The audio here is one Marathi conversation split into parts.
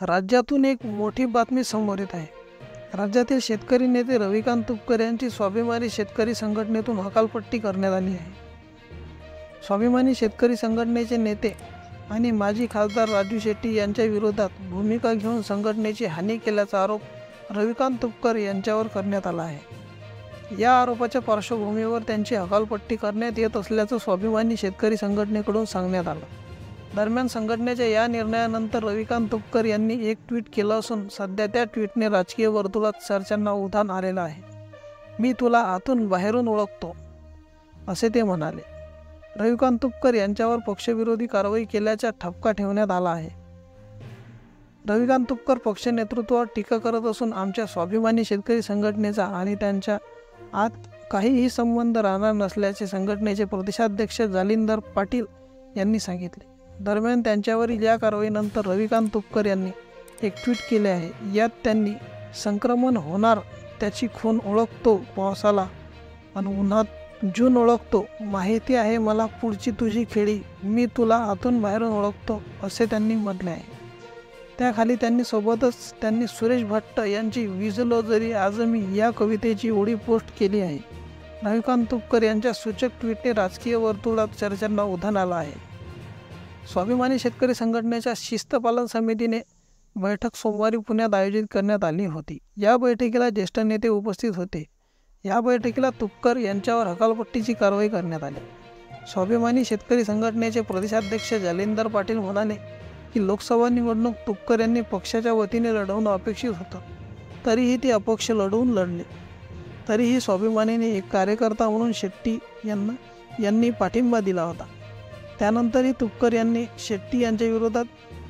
राज्यातून एक मोठी बातमी समोर येत आहे। राज्यातील शेतकरी नेते रविकांत तुपकर यांची स्वाभिमानी शेतकरी संघटनेतून हकालपट्टी करण्यात आली आहे। स्वाभिमानी शेतकरी संघटनेचे नेते आणि माजी खासदार राजू शेट्टी यांच्या विरोधात भूमिका घेऊन संघटनेची हानी केल्याचा आरोप रविकांत तुपकर यांच्यावर करण्यात आला आहे। या आरोपाच्या पार्श्वभूमीवर त्यांची हकालपट्टी करण्यात येत असल्याचं स्वाभिमानी शेतकरी संघटनेकडून सांगण्यात आलं। दरम्यान संघटनेच्या या निर्णयानंतर रविकांत तुपकर यांनी एक ट्विट केलं असून सध्या त्या ट्विटने राजकीय वर्तुळात चर्चांना उधाण आलेलं आहे। मी तुला आतून बाहेरून ओळखतो असे ते म्हणाले। रविकांत तुपकर यांच्यावर पक्षविरोधी कारवाई केल्याचा ठपका ठेवण्यात आला आहे। रविकांत तुपकर पक्ष नेतृत्वावर टीका करत असून आमच्या स्वाभिमानी शेतकरी संघटनेचा आणि त्यांच्या आत काहीही संबंध राहणार नसल्याचे संघटनेचे प्रदेशाध्यक्ष जालिंदर पाटील यांनी सांगितले। दरम्यान त्यांच्यावरील या कारवाईनंतर रविकांत तुपकर यांनी एक ट्विट केले आहे। यात त्यांनी संक्रमण होणार त्याची खूण ओळखतो, पावसाला आणि उन्हात जून ओळखतो, माहिती आहे मला पुढची तुझी खेळी, मी तुला आतून बाहेरून ओळखतो असे त्यांनी म्हटले आहे। त्याखाली त्यांनी सुरेश भट्ट यांची विजलो जरी आज मी या कवितेची ओळी पोस्ट केली आहे। रविकांत तुपकर यांच्या सूचक ट्विटने राजकीय वर्तुळात चर्चांना उधाण आलं आहे। स्वाभिमानी शेतकरी संघटनेच्या शिस्तपालन समितीने बैठक सोमवारी पुण्यात आयोजित करण्यात आली होती। या बैठकीला ज्येष्ठ नेते उपस्थित होते। या बैठकीला तुपकर यांच्यावर हकालपट्टीची कारवाई करण्यात आली। स्वाभिमानी शेतकरी संघटनेचे प्रदेशाध्यक्ष जालिंदर पाटील म्हणाले की लोकसभा निवडणूक तुपकर यांनी पक्षाच्या वतीने लढवणं अपेक्षित होतं, तरीही ते अपक्ष लढवून लढले। तरीही स्वाभिमानीने एक कार्यकर्ता म्हणून शेट्टी यांनी पाठिंबा दिला होता। त्यानंतरही तुपकर यांनी शेट्टी यांच्या विरोधात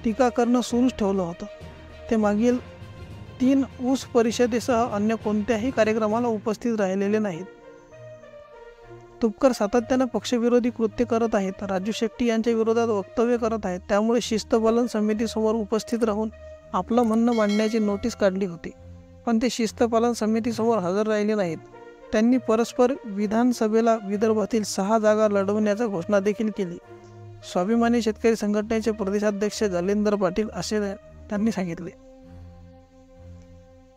टीका करणं सुरूच ठेवलं होतं। ते मागील 3 ऊस परिषदेसह अन्य कोणत्याही कार्यक्रमाला उपस्थित राहिलेले नाहीत। तुपकर सातत्यानं पक्षविरोधी कृत्य करत आहेत, राजू शेट्टी यांच्या विरोधात वक्तव्य करत आहेत। त्यामुळे शिस्तपालन समितीसमोर उपस्थित राहून आपलं म्हणणं मांडण्याची नोटीस काढली होती, पण ते शिस्तपालन समितीसमोर हजर राहिले नाहीत। त्यांनी परस्पर विधानसभेला विदर्भातील 6 जागा लढवण्याची घोषणा देखील केली। स्वाभिमानी शेतकरी संघटनेचे प्रदेशाध्यक्ष जालिंदर पाटील असे त्यांनी सांगितले।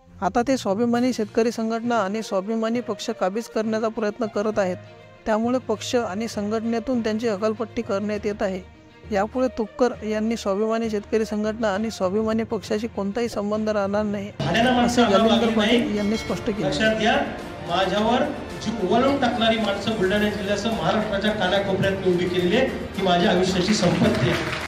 आता ते स्वाभिमानी शेतकरी संघटना आणि स्वाभिमानी पक्ष काबीज करण्याचा प्रयत्न करत आहेत। त्यामुळे पक्ष आणि संघटनेतून त्यांची हकालपट्टी करण्यात येत आहे। यापुढे तुपकर यांनी स्वाभिमानी शेतकरी संघटना आणि स्वाभिमानी पक्षाशी कोणताही संबंध राहणार नाही असे जालिंदर पाटील यांनी स्पष्ट केले। माझ्यावर जी उवळून टाकणारी माणसं बुलढाणा जिल्ह्यासह महाराष्ट्राच्या कानाकोपऱ्यात उभी केलेली आहे, ती माझ्या आयुष्याची संपत्ती आहे।